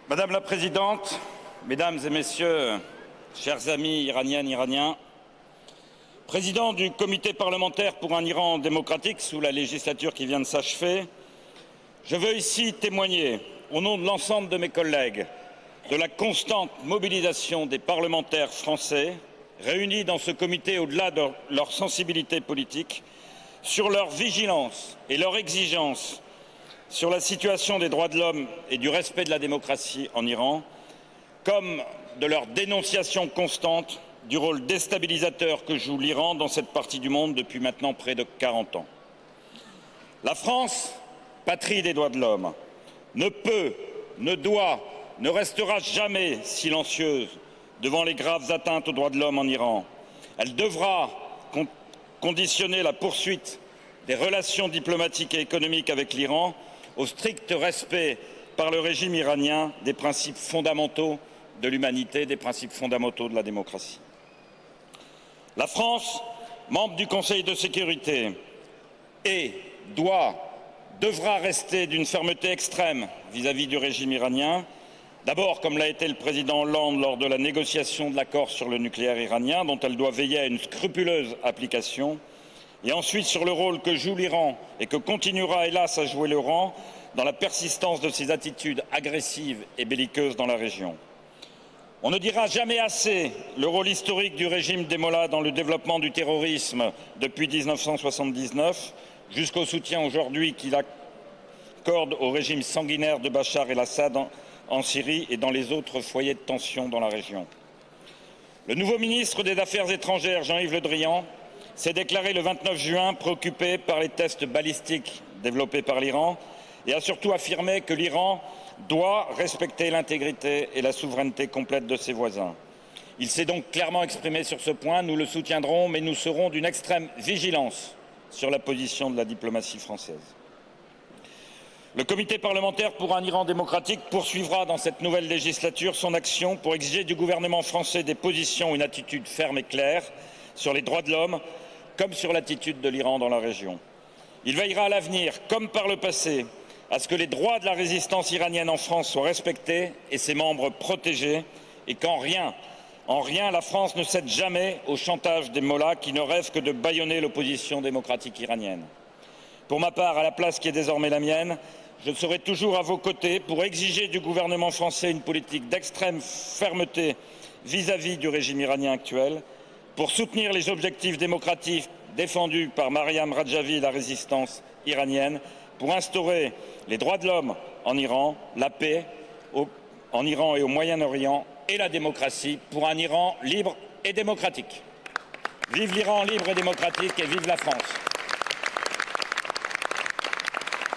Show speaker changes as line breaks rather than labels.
Madame la Présidente, Mesdames et Messieurs, chers amis iraniennes, Iraniens, Président du Comité parlementaire pour un Iran démocratique sous la législature qui vient de s'achever, je veux ici témoigner, au nom de l'ensemble de mes collègues, de la constante mobilisation des parlementaires français réunis dans ce comité au-delà de leur sensibilité politique, sur leur vigilance et leur exigence sur la situation des droits de l'homme et du respect de la démocratie en Iran, comme de leur dénonciation constante du rôle déstabilisateur que joue l'Iran dans cette partie du monde depuis maintenant près de 40 ans. La France, patrie des droits de l'homme, ne peut, ne doit, ne restera jamais silencieuse devant les graves atteintes aux droits de l'homme en Iran. Elle devra conditionner la poursuite des relations diplomatiques et économiques avec l'Iran au strict respect par le régime iranien des principes fondamentaux de l'humanité, des principes fondamentaux de la démocratie. La France, membre du Conseil de sécurité, devra rester d'une fermeté extrême vis-à-vis du régime iranien, d'abord comme l'a été le président Hollande lors de la négociation de l'accord sur le nucléaire iranien, dont elle doit veiller à une scrupuleuse application, et ensuite sur le rôle que joue l'Iran et que continuera hélas à jouer l'Iran dans la persistance de ses attitudes agressives et belliqueuses dans la région. On ne dira jamais assez le rôle historique du régime des Mollahs dans le développement du terrorisme depuis 1979, jusqu'au soutien aujourd'hui qu'il accorde au régime sanguinaire de Bachar el-Assad en Syrie et dans les autres foyers de tension dans la région. Le nouveau ministre des Affaires étrangères, Jean-Yves Le Drian, s'est déclaré le 29 juin préoccupé par les tests balistiques développés par l'Iran et a surtout affirmé que l'Iran doit respecter l'intégrité et la souveraineté complète de ses voisins. Il s'est donc clairement exprimé sur ce point, nous le soutiendrons, mais nous serons d'une extrême vigilance sur la position de la diplomatie française. Le comité parlementaire pour un Iran démocratique poursuivra dans cette nouvelle législature son action pour exiger du gouvernement français des positions, une attitude ferme et claire sur les droits de l'homme, comme sur l'attitude de l'Iran dans la région. Il veillera à l'avenir, comme par le passé, à ce que les droits de la résistance iranienne en France soient respectés et ses membres protégés, et qu'en rien, la France ne cède jamais au chantage des mollahs qui ne rêvent que de bâillonner l'opposition démocratique iranienne. Pour ma part, à la place qui est désormais la mienne, je serai toujours à vos côtés pour exiger du gouvernement français une politique d'extrême fermeté vis-à-vis du régime iranien actuel, pour soutenir les objectifs démocratiques défendus par Mariam Rajavi et la résistance iranienne, pour instaurer les droits de l'homme en Iran, la paix en Iran et au Moyen-Orient et la démocratie pour un Iran libre et démocratique. Vive l'Iran libre et démocratique et vive la France.